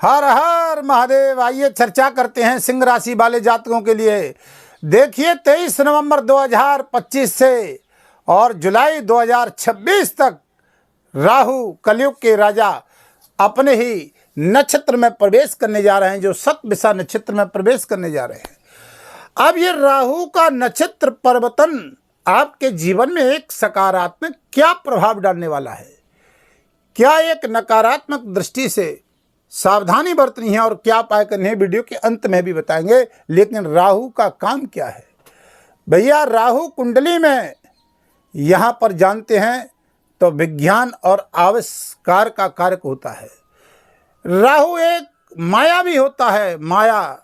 हर हर महादेव। आइए चर्चा करते हैं सिंह राशि वाले जातकों के लिए। देखिए 23 नवंबर 2025 से और जुलाई 2026 तक राहु कलयुग के राजा अपने ही नक्षत्र में प्रवेश करने जा रहे हैं, जो शतभिषा नक्षत्र में प्रवेश करने जा रहे हैं। अब ये राहु का नक्षत्र परिवर्तन आपके जीवन में एक सकारात्मक क्या प्रभाव डालने वाला है, क्या एक नकारात्मक दृष्टि से सावधानी बरतनी है और क्या उपाय करने हैं, वीडियो के अंत में भी बताएंगे। लेकिन राहु का काम क्या है भैया? राहु कुंडली में यहाँ पर जानते हैं तो विज्ञान और आविष्कार का कारक होता है। राहु एक माया भी होता है, माया।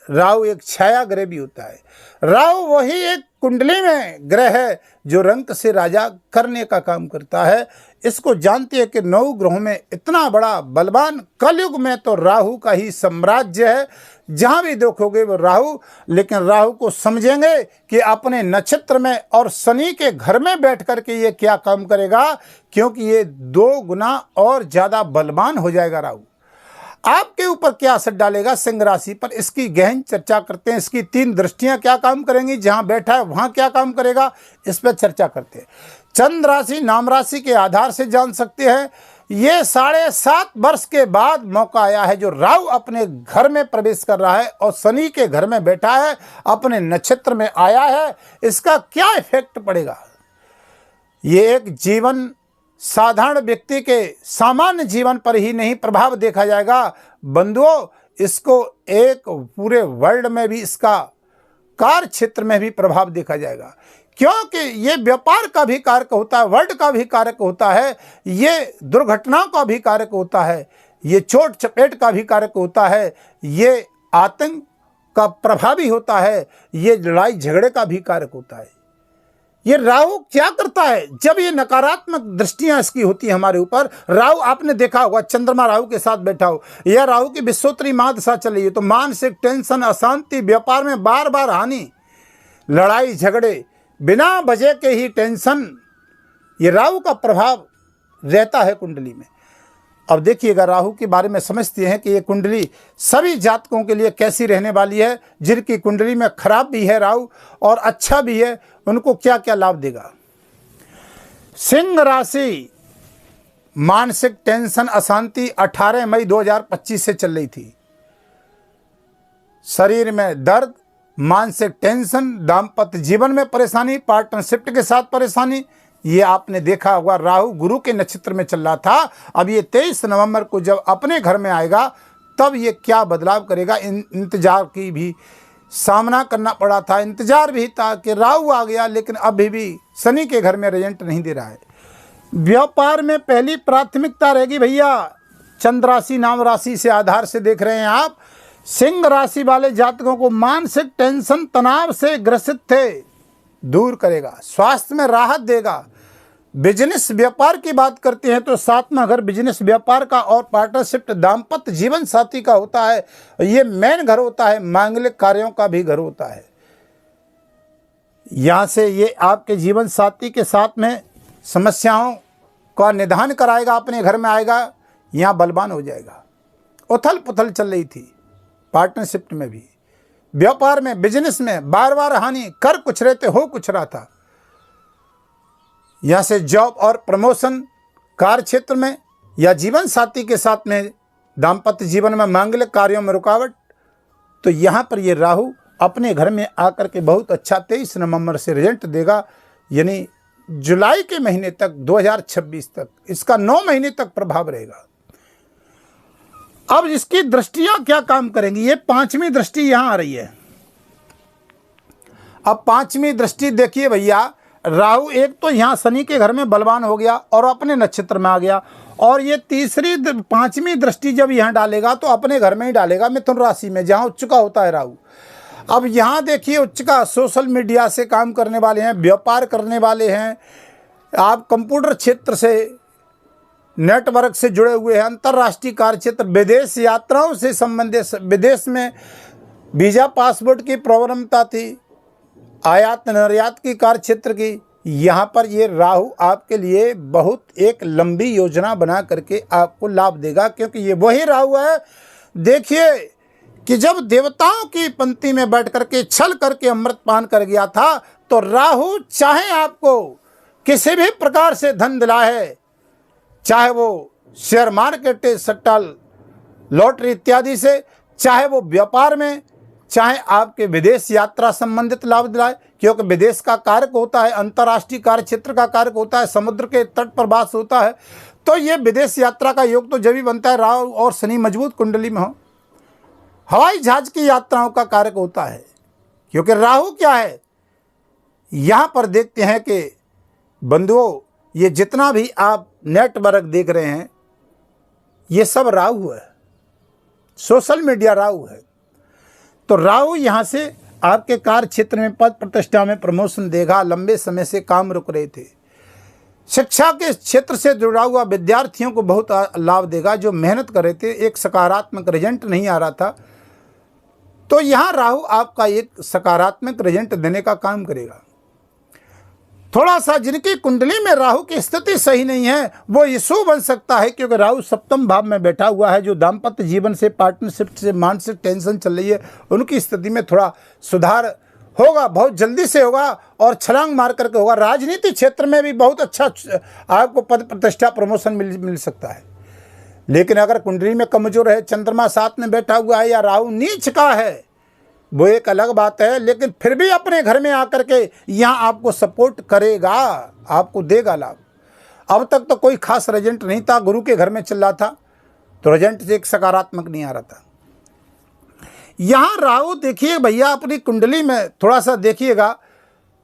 राहु एक छाया ग्रह भी होता है। राहु वही एक कुंडली में ग्रह है जो रंग से राजा करने का काम करता है। इसको जानते हैं कि 9 ग्रहों में इतना बड़ा बलवान कलयुग में तो राहु का ही साम्राज्य है। जहाँ भी देखोगे वो राहु। लेकिन राहु को समझेंगे कि अपने नक्षत्र में और शनि के घर में बैठ करके ये क्या काम करेगा, क्योंकि ये 2 गुना और ज़्यादा बलवान हो जाएगा राहु। आपके ऊपर क्या असर डालेगा सिंह राशि पर, इसकी गहन चर्चा करते हैं। इसकी 3 दृष्टियां क्या काम करेंगी, जहां बैठा है वहां क्या काम करेगा, इस पर चर्चा करते हैं। चंद्र राशि नाम राशि के आधार से जान सकते हैं। ये 7.5 वर्ष के बाद मौका आया है जो राहु अपने घर में प्रवेश कर रहा है और शनि के घर में बैठा है, अपने नक्षत्र में आया है। इसका क्या इफेक्ट पड़ेगा? ये एक जीवन साधारण व्यक्ति के सामान्य जीवन पर ही नहीं प्रभाव देखा जाएगा बंधुओं, इसको एक पूरे वर्ल्ड में भी, इसका कार्य क्षेत्र में भी प्रभाव देखा जाएगा। क्योंकि ये व्यापार का भी कारक होता है, वर्ल्ड का भी कारक होता है, ये दुर्घटनाओं का भी कारक होता है, ये चोट चपेट का भी कारक होता है, ये आतंक का प्रभावी होता है, ये लड़ाई झगड़े का भी कारक होता है। ये राहु क्या करता है? जब ये नकारात्मक दृष्टियां इसकी होती है हमारे ऊपर, राहु आपने देखा होगा चंद्रमा राहु के साथ बैठा हो या राहु की विश्वोत्तरी महादशा चल रही है तो मानसिक टेंशन, अशांति, व्यापार में बार बार हानि, लड़ाई झगड़े, बिना वजह के ही टेंशन, ये राहु का प्रभाव रहता है कुंडली में। अब देखिएगा राहु के बारे में समझते हैं कि ये कुंडली सभी जातकों के लिए कैसी रहने वाली है। जिनकी कुंडली में खराब भी है राहु और अच्छा भी है, उनको क्या क्या लाभ देगा। सिंह राशि मानसिक टेंशन, अशांति 18 मई 2025 से चल रही थी। शरीर में दर्द, मानसिक टेंशन, दाम्पत्य जीवन में परेशानी, पार्टनरशिप के साथ परेशानी, ये आपने देखा होगा। राहु गुरु के नक्षत्र में चल रहा था। अब ये 23 नवंबर को जब अपने घर में आएगा तब ये क्या बदलाव करेगा। इंतजार की भी सामना करना पड़ा था, इंतजार भी था कि राहु आ गया, लेकिन अभी भी शनि के घर में रिजल्ट नहीं दे रहा है। व्यापार में पहली प्राथमिकता रहेगी भैया। चंद्र राशि नाम राशि से आधार से देख रहे हैं आप। सिंह राशि वाले जातकों को मानसिक टेंशन, तनाव से ग्रसित थे, दूर करेगा, स्वास्थ्य में राहत देगा। बिजनेस व्यापार की बात करते हैं तो 7वां घर बिजनेस व्यापार का और पार्टनरशिप, दाम्पत्य जीवन साथी का होता है। ये मेन घर होता है, मांगलिक कार्यों का भी घर होता है। यहाँ से ये आपके जीवन साथी के साथ में समस्याओं का निदान कराएगा, अपने घर में आएगा, यहाँ बलवान हो जाएगा। उथल पुथल चल रही थी पार्टनरशिप में भी, व्यापार में, बिजनेस में बार बार हानि, कर कुछ रहे थे हो कुछ रहा था। यहाँ से जॉब और प्रमोशन, कार्य क्षेत्र में या जीवन साथी के साथ में, दाम्पत्य जीवन में, मांगलिक कार्यों में रुकावट। तो यहाँ पर ये राहु अपने घर में आकर के बहुत अच्छा 23 नवंबर से रिजल्ट देगा, यानी जुलाई के महीने तक, 2026 तक इसका 9 महीने तक प्रभाव रहेगा। अब इसकी दृष्टियां क्या काम करेंगी? ये 5वीं दृष्टि यहां आ रही है। अब 5वीं दृष्टि देखिए भैया, राहु एक तो यहां शनि के घर में बलवान हो गया और अपने नक्षत्र में आ गया, और ये 5वीं दृष्टि जब यहां डालेगा तो अपने घर में ही डालेगा, मिथुन राशि में, जहां उच्च का होता है राहु। अब यहां देखिए उच्च का सोशल मीडिया से काम करने वाले हैं, व्यापार करने वाले हैं, आप कंप्यूटर क्षेत्र से, नेटवर्क से जुड़े हुए हैं, अंतर्राष्ट्रीय कार्य क्षेत्र, विदेश यात्राओं से संबंधित, विदेश में वीज़ा पासपोर्ट की प्रॉब्लमता थी, आयात निर्यात की कार्य क्षेत्र की, यहाँ पर ये राहु आपके लिए बहुत एक लंबी योजना बना करके आपको लाभ देगा। क्योंकि ये वही राहु है देखिए कि जब देवताओं की पंक्ति में बैठ करके छल करके अमृत पान कर गया था, तो राहु चाहे आपको किसी भी प्रकार से धन दिलाए, चाहे वो शेयर मार्केट, सट्टा, लॉटरी इत्यादि से, चाहे वो व्यापार में, चाहे आपके विदेश यात्रा संबंधित लाभ दिलाए, क्योंकि विदेश का कारक होता है, अंतर्राष्ट्रीय कार्य क्षेत्र का कारक होता है, समुद्र के तट पर वास होता है, तो ये विदेश यात्रा का योग तो जब भी बनता है राहु और शनि मजबूत कुंडली में हो। हवाई जहाज की यात्राओं का कारक होता है, क्योंकि राहु क्या है, यहाँ पर देखते हैं कि बंधुओं, ये जितना भी आप नेटवर्क देख रहे हैं ये सब राहु है, सोशल मीडिया राहु है। तो राहु यहाँ से आपके कार्य क्षेत्र में पद प्रतिष्ठा में प्रमोशन देगा। लंबे समय से काम रुक रहे थे, शिक्षा के क्षेत्र से जुड़ा हुआ विद्यार्थियों को बहुत लाभ देगा। जो मेहनत कर रहे थे, एक सकारात्मक रिजल्ट नहीं आ रहा था, तो यहाँ राहु आपका एक सकारात्मक रिजल्ट देने का काम करेगा। थोड़ा सा जिनकी कुंडली में राहु की स्थिति सही नहीं है वो इशू बन सकता है, क्योंकि राहु सप्तम भाव में बैठा हुआ है। जो दाम्पत्य जीवन से, पार्टनरशिप से मानसिक टेंशन चल रही है, उनकी स्थिति में थोड़ा सुधार होगा, बहुत जल्दी से होगा और छलांग मार करके होगा। राजनीति क्षेत्र में भी बहुत अच्छा आपको पद प्रतिष्ठा प्रमोशन मिल सकता है। लेकिन अगर कुंडली में कमजोर है, चंद्रमा साथ में बैठा हुआ है या राहु नीच का है, वो एक अलग बात है, लेकिन फिर भी अपने घर में आकर के यहाँ आपको सपोर्ट करेगा, आपको देगा लाभ। अब तक तो कोई खास रिजल्ट नहीं था, गुरु के घर में चल रहा था, तो रिजल्ट एक सकारात्मक नहीं आ रहा था। यहाँ राहु देखिए भैया, अपनी कुंडली में थोड़ा सा देखिएगा,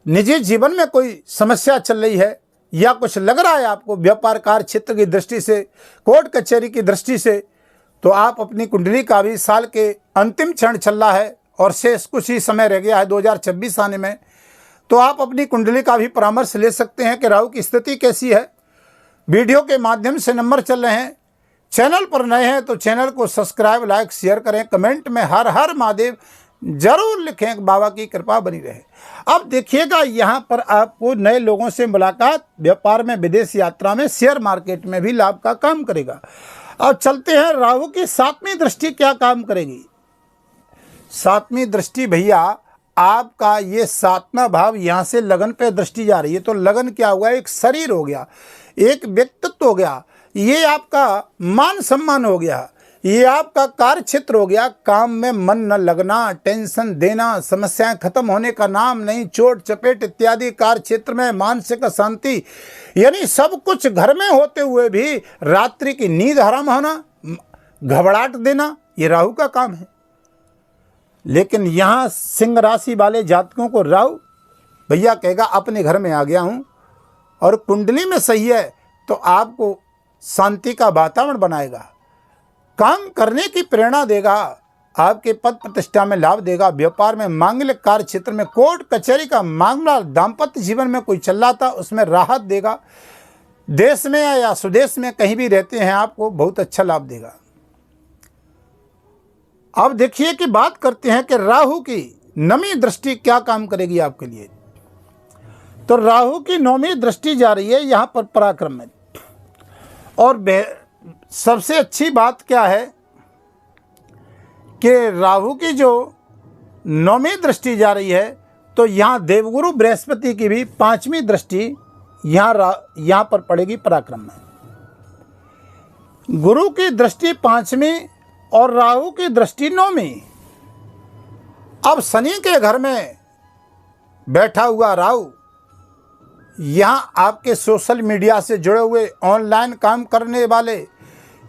निजी जीवन में कोई समस्या चल रही है या कुछ लग रहा है आपको व्यापार कार्य क्षेत्र की दृष्टि से, कोर्ट कचहरी की दृष्टि से, तो आप अपनी कुंडली का भी साल के अंतिम क्षण चल रहा है और शेष कुछ ही समय रह गया है 2026 आने में, तो आप अपनी कुंडली का भी परामर्श ले सकते हैं कि राहु की स्थिति कैसी है। वीडियो के माध्यम से नंबर चल रहे हैं। चैनल पर नए हैं तो चैनल को सब्सक्राइब, लाइक, शेयर करें। कमेंट में हर हर महादेव जरूर लिखें, बाबा की कृपा बनी रहे। अब देखिएगा, यहाँ पर आपको नए लोगों से मुलाकात, व्यापार में, विदेश यात्रा में, शेयर मार्केट में भी लाभ का काम करेगा। अब चलते हैं, राहु की 7वीं दृष्टि क्या काम करेगी। 7वीं दृष्टि भैया आपका ये 7वां भाव, यहाँ से लगन पे दृष्टि जा रही है। तो लगन क्या हुआ, एक शरीर हो गया, एक व्यक्तित्व हो गया, ये आपका मान सम्मान हो गया, ये आपका कार्य क्षेत्र हो गया। काम में मन न लगना, टेंशन देना, समस्याएं खत्म होने का नाम नहीं, चोट चपेट इत्यादि, कार्य क्षेत्र में मानसिक अशांति, यानी सब कुछ घर में होते हुए भी रात्रि की नींद हराम होना, घबराहट देना, ये राहु का काम है। लेकिन यहाँ सिंह राशि वाले जातकों को राहु भैया कहेगा अपने घर में आ गया हूँ, और कुंडली में सही है तो आपको शांति का वातावरण बनाएगा, काम करने की प्रेरणा देगा, आपके पद प्रतिष्ठा में लाभ देगा, व्यापार में, मांगलिक कार्य क्षेत्र में, कोर्ट कचहरी का मामला, दाम्पत्य जीवन में कोई चल रहा था उसमें राहत देगा। देश में या स्वदेश में कहीं भी रहते हैं आपको बहुत अच्छा लाभ देगा। अब देखिए कि बात करते हैं कि राहु की 9वीं दृष्टि क्या काम करेगी आपके लिए। तो राहु की 9वीं दृष्टि जा रही है यहाँ पर पराक्रम में, और सबसे अच्छी बात क्या है कि राहु की जो 9वीं दृष्टि जा रही है, तो यहाँ देवगुरु बृहस्पति की भी 5वीं दृष्टि यहाँ पर पड़ेगी पराक्रम में। गुरु की दृष्टि 5वीं और राहु की दृष्टि 9वीं। अब शनि के घर में बैठा हुआ राहु यहाँ आपके सोशल मीडिया से जुड़े हुए, ऑनलाइन काम करने वाले,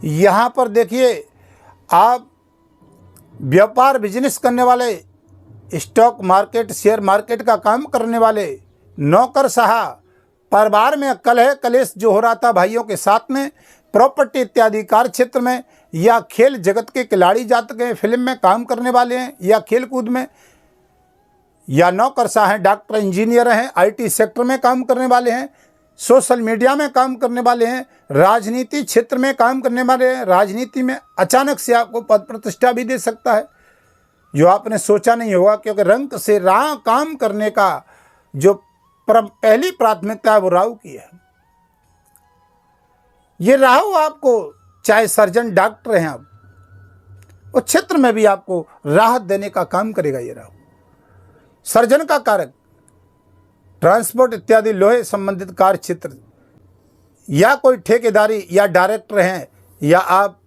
यहाँ पर देखिए आप व्यापार बिजनेस करने वाले, स्टॉक मार्केट, शेयर मार्केट का काम करने वाले, नौकरशाह, परिवार में कलह कलेश जो हो रहा था भाइयों के साथ में, प्रॉपर्टी इत्यादि कार्य क्षेत्र में, या खेल जगत के खिलाड़ी जातक हैं, फिल्म में काम करने वाले हैं या खेल कूद में, या नौकरशाह हैं, डॉक्टर, इंजीनियर हैं, आईटी सेक्टर में काम करने वाले हैं, सोशल मीडिया में काम करने वाले हैं, राजनीति क्षेत्र में काम करने वाले हैं। राजनीति में अचानक से आपको पद प्रतिष्ठा भी दे सकता है जो आपने सोचा नहीं होगा, क्योंकि रंग से काम करने का जो पहली प्राथमिकता है वो राहु की है। ये राहु आपको, चाहे सर्जन डॉक्टर हैं आप, उस क्षेत्र में भी आपको राहत देने का काम करेगा ये राहु। सर्जन का कारक, ट्रांसपोर्ट इत्यादि लोहे संबंधित कार्य क्षेत्र, या कोई ठेकेदारी या डायरेक्टर हैं, या आप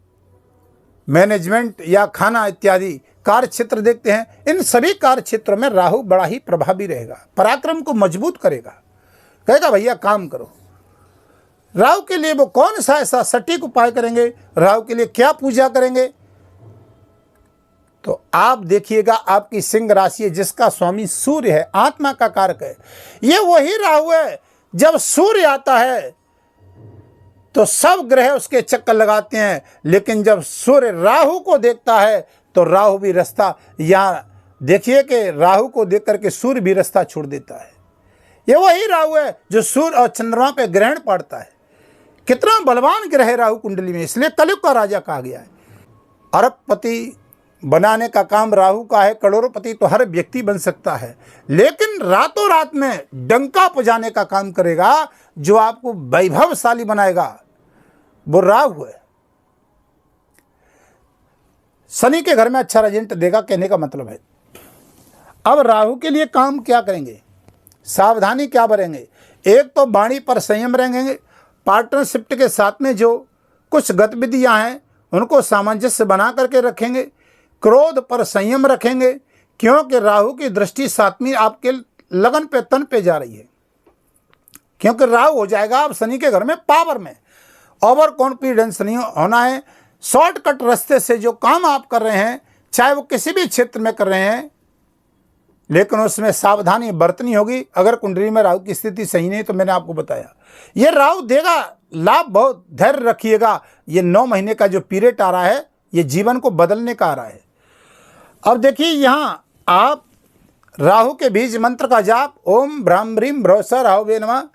मैनेजमेंट या खाना इत्यादि कार्य क्षेत्र देखते हैं, इन सभी कार्य क्षेत्रों में राहु बड़ा ही प्रभावी रहेगा। पराक्रम को मजबूत करेगा, कहेगा भैया काम करो। राहु के लिए वो कौन सा ऐसा सटीक उपाय करेंगे, राहु के लिए क्या पूजा करेंगे, तो आप देखिएगा आपकी सिंह राशि है जिसका स्वामी सूर्य है, आत्मा का कारक है। ये वही राहु है, जब सूर्य आता है तो सब ग्रह उसके चक्कर लगाते हैं, लेकिन जब सूर्य राहु को देखता है तो राहु भी रास्ता, यहाँ देखिए कि राहु को देख करके सूर्य भी रास्ता छोड़ देता है। ये वही राहु है जो सूर्य और चंद्रमा पे ग्रहण पड़ता है। कितना बलवान ग्रह है राहु कुंडली में, इसलिए कलयुग का राजा कहा गया है। अरबपति बनाने का काम राहु का है। करोड़पति तो हर व्यक्ति बन सकता है, लेकिन रातों रात में डंका बजाने का काम करेगा, जो आपको वैभवशाली बनाएगा, वो राहु है। शनि के घर में अच्छा रिजल्ट देगा, कहने का मतलब है। अब राहु के लिए काम क्या करेंगे, सावधानी क्या बरेंगे। एक तो वाणी पर संयम रहेंगे, पार्टनरशिप के साथ में जो कुछ गतिविधियां हैं उनको सामंजस्य बना करके रखेंगे। क्रोध पर संयम रखेंगे, क्योंकि राहु की दृष्टि 7वीं आपके लगन पे तन पे जा रही है, क्योंकि राहु हो जाएगा आप शनि के घर में पावर में। ओवर कॉन्फिडेंस नहीं होना है। शॉर्टकट रास्ते से जो काम आप कर रहे हैं, चाहे वो किसी भी क्षेत्र में कर रहे हैं, लेकिन उसमें सावधानी बरतनी होगी। अगर कुंडली में राहु की स्थिति सही नहीं, तो मैंने आपको बताया ये राहु देगा लाभ, बहुत धैर्य रखिएगा। ये 9 महीने का जो पीरियड आ रहा है, ये जीवन को बदलने का आ रहा है। अब देखिए यहाँ आप राहु के बीज मंत्र का जाप, ओम ब्राह्म ह्रीम भ्रौसा राहुवे नमः,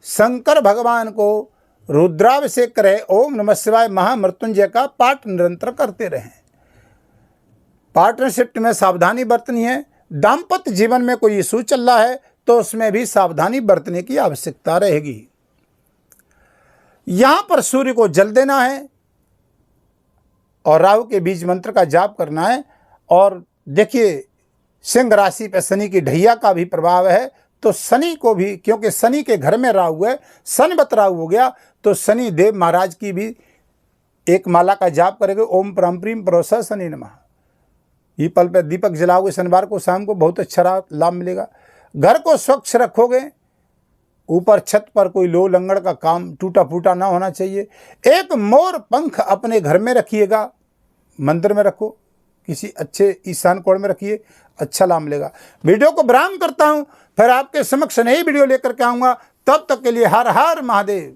शंकर भगवान को रुद्राभिषेक करें, ओम नमः शिवाय महामृत्युंजय का पाठ निरंतर करते रहें। पार्टनरशिप में सावधानी बरतनी है। दाम्पत्य जीवन में कोई इशू चल रहा है तो उसमें भी सावधानी बरतने की आवश्यकता रहेगी। यहां पर सूर्य को जल देना है और राहु के बीज मंत्र का जाप करना है। और देखिए सिंह राशि पर शनि की ढैया का भी प्रभाव है, तो शनि को भी, क्योंकि शनि के घर में राहु है, शनिवत राहु हो गया, तो शनि देव महाराज की भी एक माला का जाप करेंगे, ओम परमप्रीम परोसा शनि नमः। पीपल पर दीपक जलाओगे शनिवार को शाम को, बहुत अच्छा लाभ मिलेगा। घर को स्वच्छ रखोगे, ऊपर छत पर कोई लो लंगड़ का काम टूटा फूटा ना होना चाहिए। एक मोर पंख अपने घर में रखिएगा, मंदिर में रखो, किसी अच्छे ईशान कोण में रखिए, अच्छा लाभ मिलेगा। वीडियो को विराम करता हूं, फिर आपके समक्ष नई वीडियो लेकर के आऊँगा। तब तक के लिए हर हर महादेव।